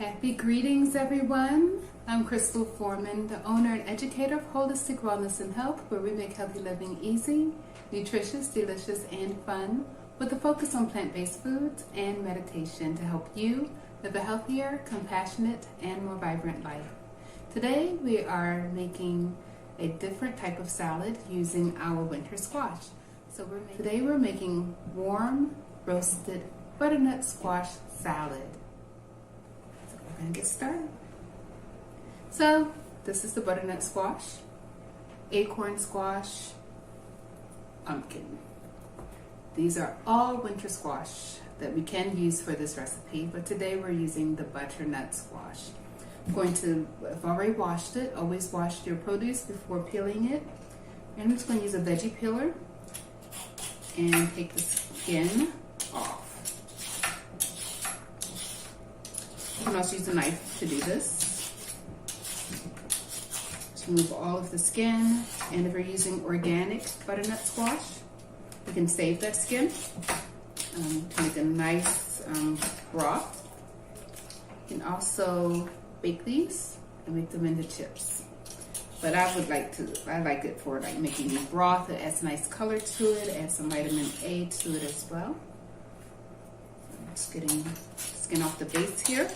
Happy greetings, everyone. I'm Crystal Forman, the owner and educator of Holistic Wellness and Health, where we make healthy living easy, nutritious, delicious, and fun, with a focus on plant-based foods and meditation to help you live a healthier, compassionate, and more vibrant life. Today, we are making a different type of salad using our winter squash. Today we're making warm, roasted butternut squash salad. So we're going to get started. So this is the butternut squash, acorn squash, pumpkin. These are all winter squash that we can use for this recipe, but today we're using the butternut squash. I've already washed it. Always wash your produce before peeling it. And I'm just going to use a veggie peeler and take the skin off. You can also use a knife to do this. Just remove all of the skin, and if you're using organic butternut squash, you can save that skin to make a nice broth. You can also bake these and make them into chips. But I like it for like making broth. It adds nice color to it, adds some vitamin A to it as well. So I'm just getting skin off the base here.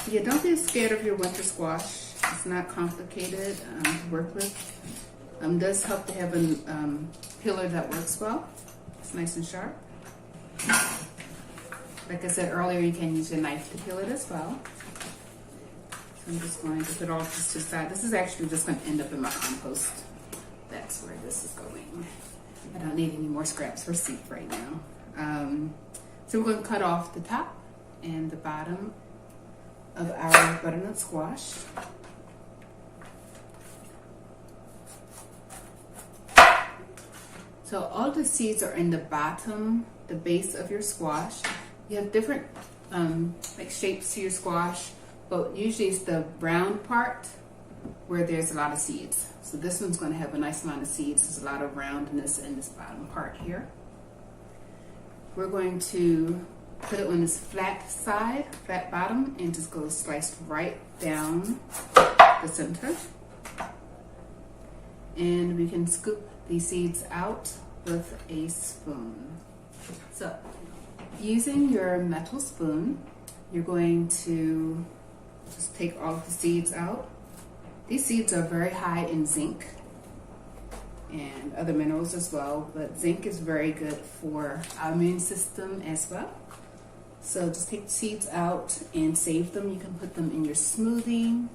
Yeah, don't be scared of your winter squash. It's not complicated to work with. Does help to have a peeler that works well. It's nice and sharp. Like I said earlier, you can use a knife to peel it as well. So I'm just going to put all this to the side. This is actually just going to end up in my compost. That's where this is going. I don't need any more scraps for seed right now. So we're going to cut off the top and the bottom of our butternut squash. So all the seeds are in the bottom, the base of your squash. You have different like shapes to your squash, but usually it's the round part where there's a lot of seeds. So this one's going to have a nice amount of seeds. There's a lot of roundness in this bottom part here. We're going to put it on this flat side, flat bottom, and just go sliced right down the center. And we can scoop these seeds out with a spoon. So using your metal spoon, you're going to just take all of the seeds out. These seeds are very high in zinc and other minerals as well, but zinc is very good for our immune system as well. So just take the seeds out and save them. You can put them in your smoothie.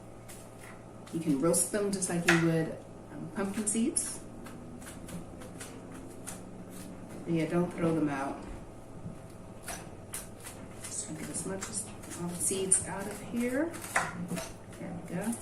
You can roast them just like you would pumpkin seeds. But yeah, don't throw them out. Just try to get as much as all the seeds out of here. There we go.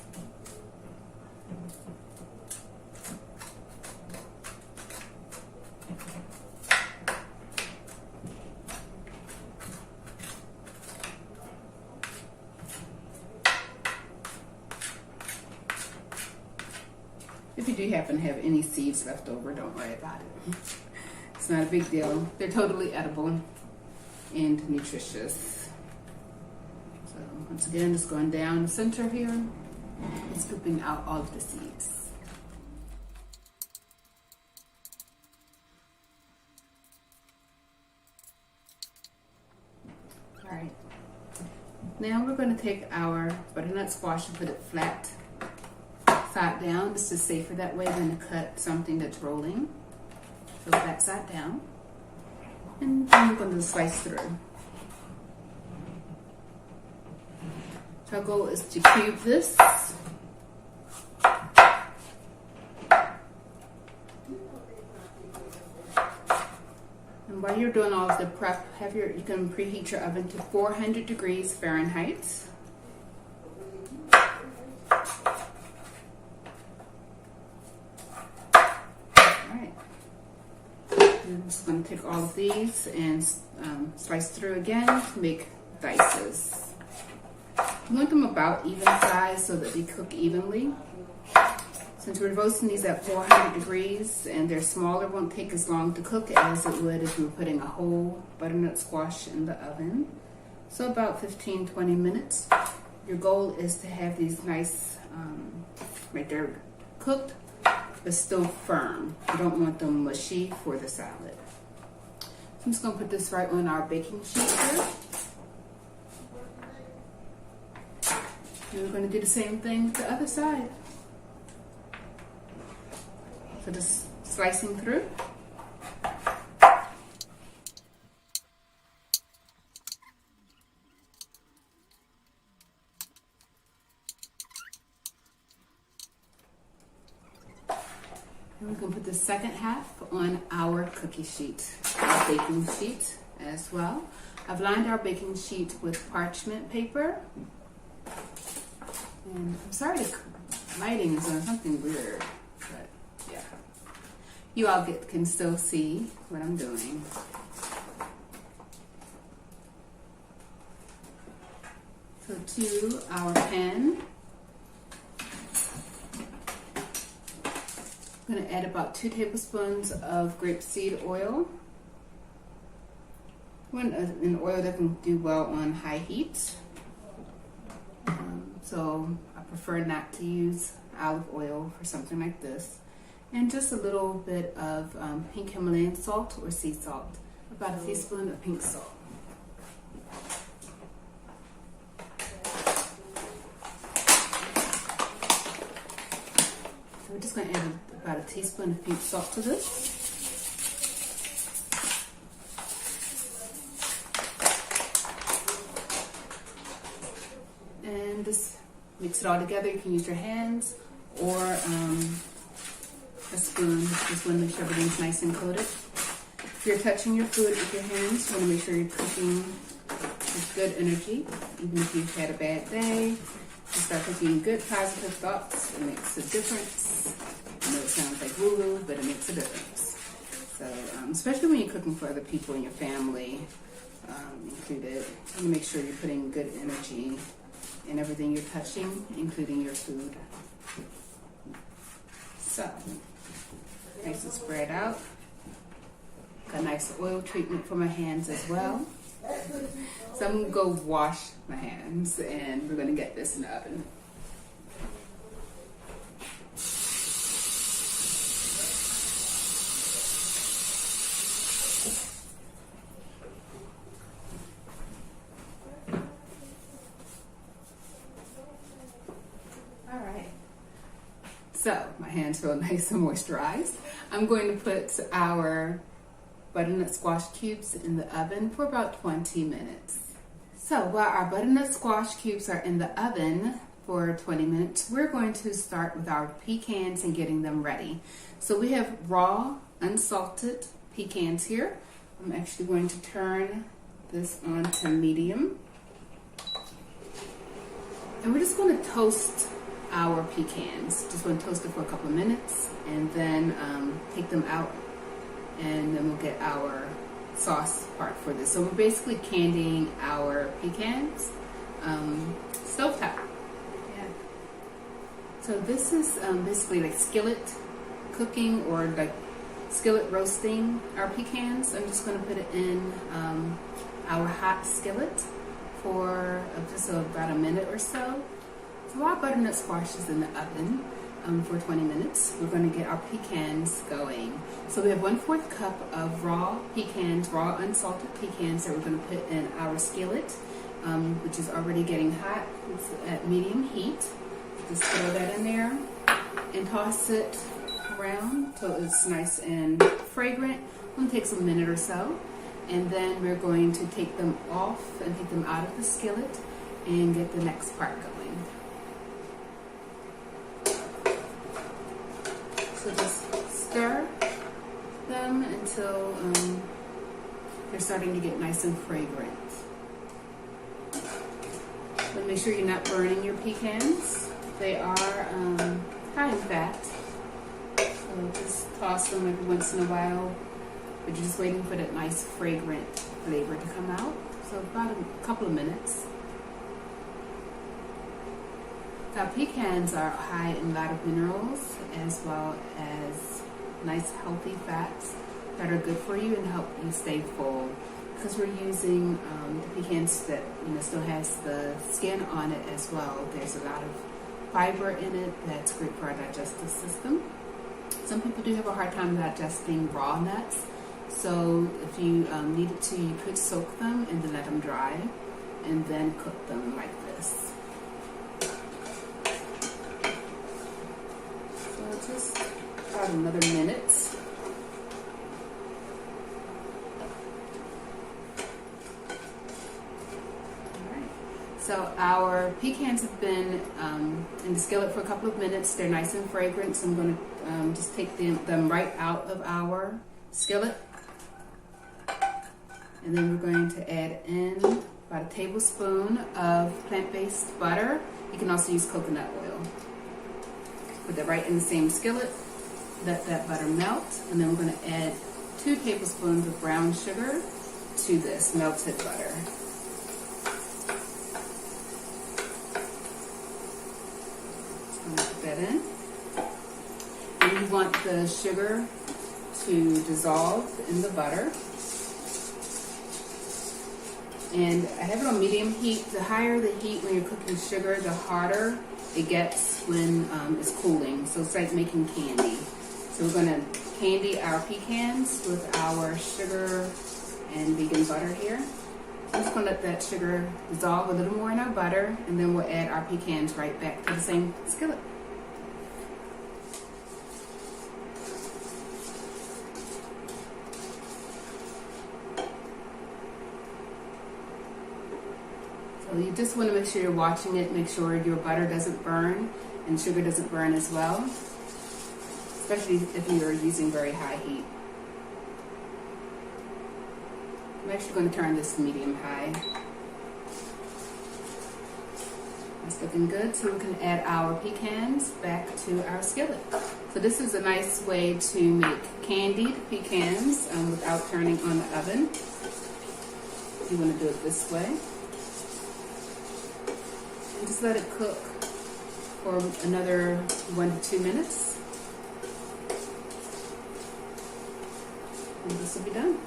If you do happen to have any seeds left over, don't worry about it. It's not a big deal. They're totally edible and nutritious. So once again, just going down the center here and scooping out all of the seeds. All right. Now we're going to take our butternut squash and put it flat side down. This is safer that way than to cut something that's rolling. So flat side down. And then we're going to slice through. So our goal is to cube this. And while you're doing all of the prep, you can preheat your oven to 400 degrees Fahrenheit. I'm just going to take all of these and slice through again to make dices. You want them about even size so that they cook evenly. Since we're roasting these at 400 degrees and they're smaller, it won't take as long to cook as it would if we were putting a whole butternut squash in the oven. So about 15-20 minutes. Your goal is to have these nice, right there, cooked, but still firm. You don't want them mushy for the salad. So I'm just gonna put this right on our baking sheet here. And we're gonna do the same thing with the other side. So just slicing through. And we're going to put the second half on our cookie sheet, our baking sheet as well. I've lined our baking sheet with parchment paper. And I'm sorry the lighting is on something weird, but yeah. You all can still see what I'm doing. So to our pan, I'm going to add about 2 tablespoons of grapeseed oil. An oil that can do well on high heat. So I prefer not to use olive oil for something like this. And just a little bit of pink Himalayan salt or sea salt. About a teaspoon of pink salt. So we're just going to add about a teaspoon of pink salt to this. And just mix it all together. You can use your hands or a spoon. Just want to make sure everything's nice and coated. If you're touching your food with your hands, you want to make sure you're cooking with good energy. Even if you've had a bad day, you start cooking good positive thoughts. It makes a difference. I know it sounds like woo-woo, but it makes a difference. So, especially when you're cooking for other people in your family included, you want to make sure you're putting good energy in everything you're touching, including your food. So, nice and spread out. Got a nice oil treatment for my hands as well. So I'm gonna go wash my hands and we're gonna get this in the oven. So my hands feel nice and moisturized. I'm going to put our butternut squash cubes in the oven for about 20 minutes. So while our butternut squash cubes are in the oven for 20 minutes, we're going to start with our pecans and getting them ready. So we have raw, unsalted pecans here. I'm actually going to turn this on to medium. And we're just going to toast our pecans. Just going to toast it for a couple of minutes and then take them out, and then we'll get our sauce part for this. So we're basically candying our pecans stovetop. Yeah. So this is basically like skillet cooking or like skillet roasting our pecans. I'm just going to put it in our hot skillet for just about a minute or so. So our butternut squash is in the oven for 20 minutes. We're going to get our pecans going. So we have 1/4 cup of raw pecans, raw unsalted pecans that we're going to put in our skillet, which is already getting hot. It's at medium heat. Just throw that in there and toss it around till it's nice and fragrant. It's going to take a minute or so. And then we're going to take them off and take them out of the skillet and get the next part going. So just stir them until they're starting to get nice and fragrant. But make sure you're not burning your pecans. They are high in fat. So just toss them every once in a while. But you're just waiting for that nice fragrant flavor to come out. So about a couple of minutes. Now, pecans are high in a lot of minerals as well as nice healthy fats that are good for you and help you stay full. Because we're using the pecans that still has the skin on it as well. There's a lot of fiber in it that's great for our digestive system. Some people do have a hard time digesting raw nuts, so if you needed to, you could soak them and then let them dry and then cook them like this. So just about another minute. So our pecans have been in the skillet for a couple of minutes. They're nice and fragrant, so I'm going to just take them right out of our skillet. And then we're going to add in about a tablespoon of plant-based butter. You can also use coconut oil. Put that right in the same skillet. Let that butter melt. And then we're going to add 2 tablespoons of brown sugar to this melted butter. Put that in. And you want the sugar to dissolve in the butter. And I have it on medium heat. The higher the heat when you're cooking sugar, the harder it gets when it's cooling. So it's like making candy. So we're going to candy our pecans with our sugar and vegan butter here. I'm just going to let that sugar dissolve a little more in our butter, and then we'll add our pecans right back to the same skillet. So you just want to make sure you're watching it, make sure your butter doesn't burn and sugar doesn't burn as well, especially if you're using very high heat. I'm actually going to turn this to medium high. It's looking good, so we can add our pecans back to our skillet. So this is a nice way to make candied pecans without turning on the oven. You want to do it this way. And just let it cook for another 1 to 2 minutes. And this will be done.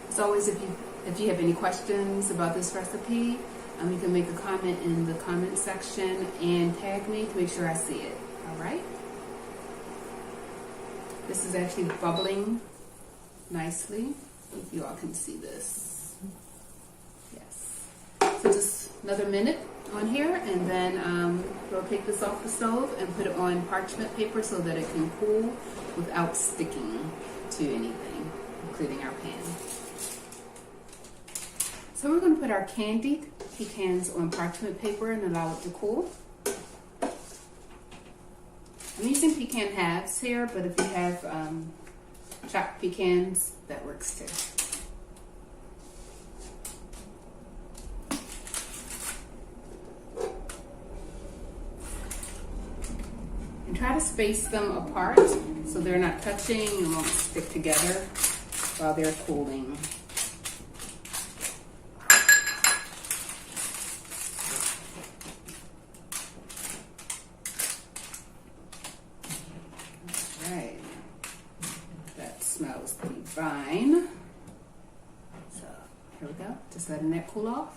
As always, if you have any questions about this recipe, you can make a comment in the comment section and tag me to make sure I see it. All right? This is actually bubbling nicely. If you all can see this. Yes. So just another minute on here, and then we'll take this off the stove and put it on parchment paper so that it can cool without sticking to anything, including our pan. So we're going to put our candied pecans on parchment paper and allow it to cool. I'm using pecan halves here, but if you have chopped pecans, that works too. And try to space them apart so they're not touching and won't stick together while they're cooling. Smells divine. So here we go. Just letting that cool off.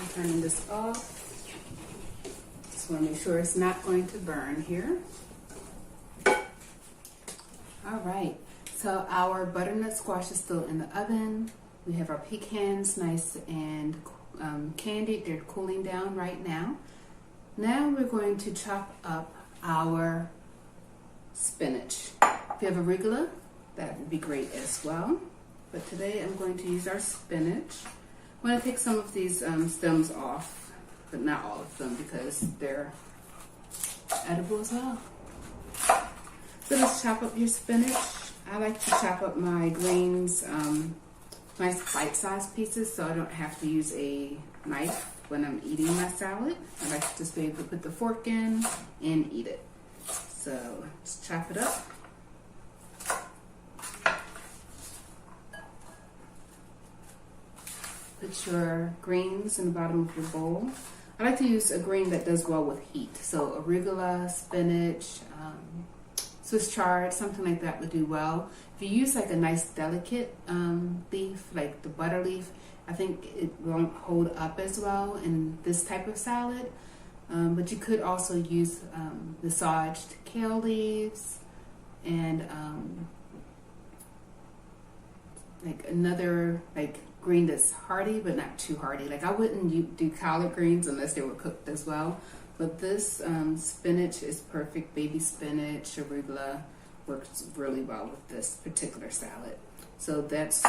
I'm turning this off. Just want to make sure it's not going to burn here. All right. So our butternut squash is still in the oven. We have our pecans nice and candied. They're cooling down right now. Now we're going to chop up our spinach. If you have arugula, that would be great as well. But today I'm going to use our spinach. I'm going to take some of these stems off, but not all of them because they're edible as well. So let's chop up your spinach. I like to chop up my greens nice bite-sized pieces so I don't have to use a knife when I'm eating my salad. I like to just be able to put the fork in and eat it. So let's chop it up. put your greens in the bottom of your bowl. I like to use a green that does well with heat. So arugula, spinach, Swiss chard, something like that would do well. If you use like a nice delicate leaf, like the butter leaf, I think it won't hold up as well in this type of salad. But you could also use the saged kale leaves and like another like green that's hearty but not too hearty. Like I wouldn't do collard greens unless they were cooked as well. But this spinach is perfect. Baby spinach, arugula works really well with this particular salad. So that's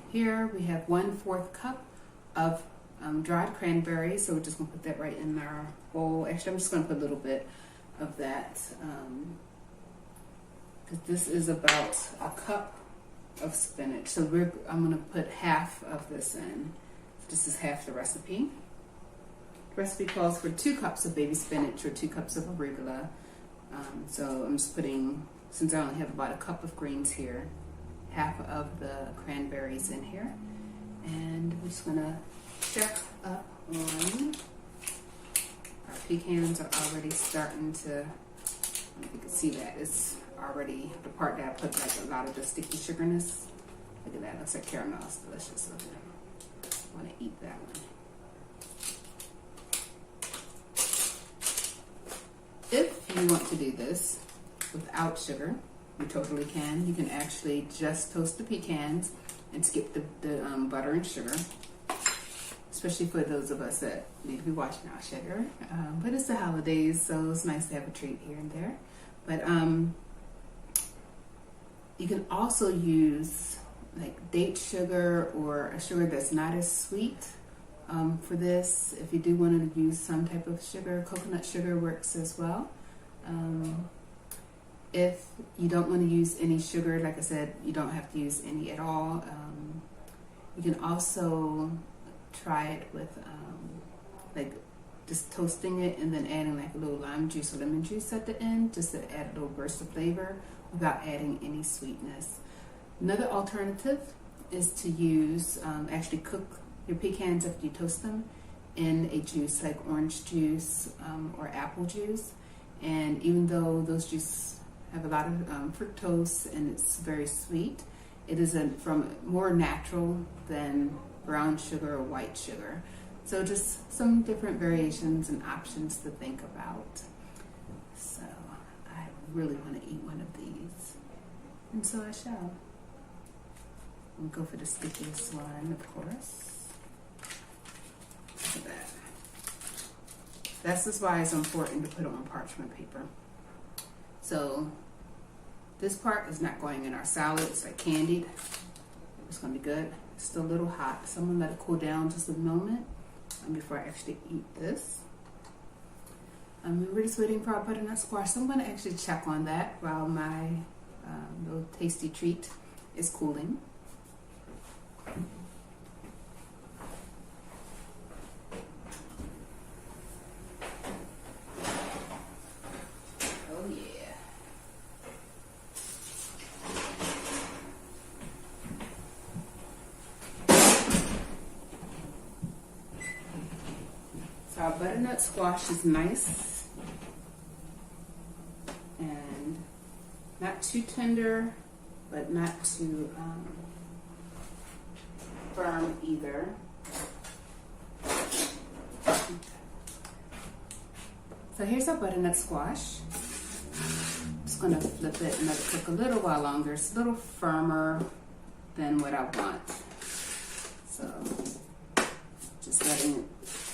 here we have 1/4 cup of dried cranberries. So we're just gonna put that right in our bowl. Actually, I'm just gonna put a little bit of that because this is about a cup of spinach. So I'm gonna put half of this in. This is half the recipe. The recipe calls for 2 cups of baby spinach or 2 cups of arugula. So I'm just putting, since I only have about a cup of greens here, half of the cranberries in here. And we're just gonna check up on our pecans are already starting to, you can see that it's already the part that I put like a lot of the sticky sugarness. Look at that, looks like caramel. It's delicious. I want to eat that one. If you want to do this without sugar, you totally can. You can actually just toast the pecans and skip the butter and sugar, especially for those of us that need to be watching our sugar. But it's the holidays, so it's nice to have a treat here and there. But you can also use like date sugar or a sugar that's not as sweet for this. If you do want to use some type of sugar, coconut sugar works as well. If you don't want to use any sugar, like I said, you don't have to use any at all. You can also try it with like just toasting it and then adding like a little lime juice or lemon juice at the end, just to add a little burst of flavor without adding any sweetness. Another alternative is to use, actually cook your pecans after you toast them in a juice like orange juice or apple juice. And even though those juices have a lot of fructose and it's very sweet, it is from more natural than brown sugar or white sugar. So just some different variations and options to think about. So I really want to eat one of these, and so I shall. We'll go for the stickiest one, of course. Look at that. This is why it's important to put it on parchment paper. So this part is not going in our salad. It's like candied. It's going to be good. It's still a little hot, so I'm going to let it cool down just a moment before I actually eat this. We're just waiting for our butternut squash. So I'm going to actually check on that while my little tasty treat is cooling. Oh yeah. So our butternut squash is nice and not too tender, but not too firm either. So here's our butternut squash. I'm just going to flip it and let it cook a little while longer. It's a little firmer than what I want. So just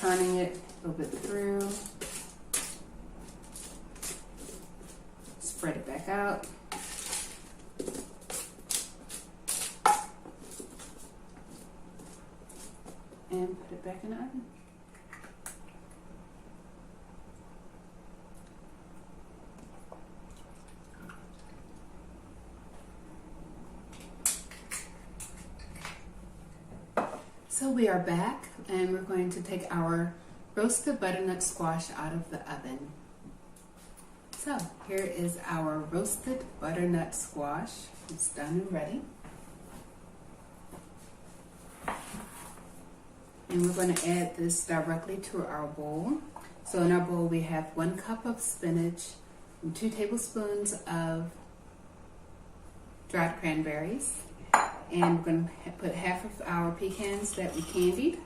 turning it a little bit through. Spread it back out. And put it back in the oven. So we are back, and we're going to take our roasted butternut squash out of the oven. So here is our roasted butternut squash. It's done and ready. And we're going to add this directly to our bowl. So in our bowl we have 1 cup of spinach and 2 tablespoons of dried cranberries. And we're going to put half of our pecans that we candied,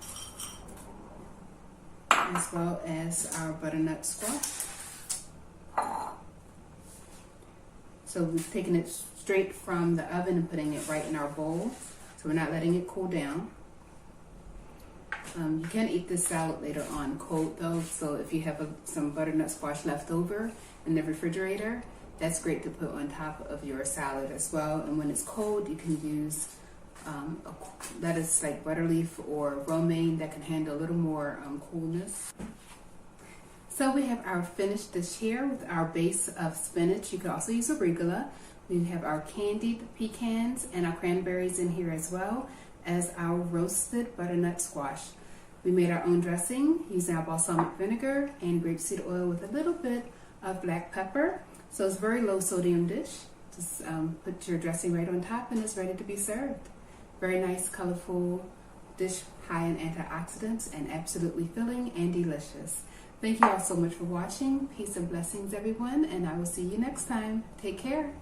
as well as our butternut squash. So we've taken it straight from the oven and putting it right in our bowl. So we're not letting it cool down. You can eat this salad later on cold though, so if you have some butternut squash left over in the refrigerator, that's great to put on top of your salad as well. And when it's cold, you can use a lettuce like butterleaf or romaine that can handle a little more coolness. So we have our finished dish here with our base of spinach. You could also use arugula. We have our candied pecans and our cranberries in here as well as our roasted butternut squash. We made our own dressing using our balsamic vinegar and grapeseed oil with a little bit of black pepper. So it's a very low sodium dish. Just put your dressing right on top and it's ready to be served. Very nice, colorful dish, high in antioxidants and absolutely filling and delicious. Thank you all so much for watching. Peace and blessings, everyone, and I will see you next time. Take care.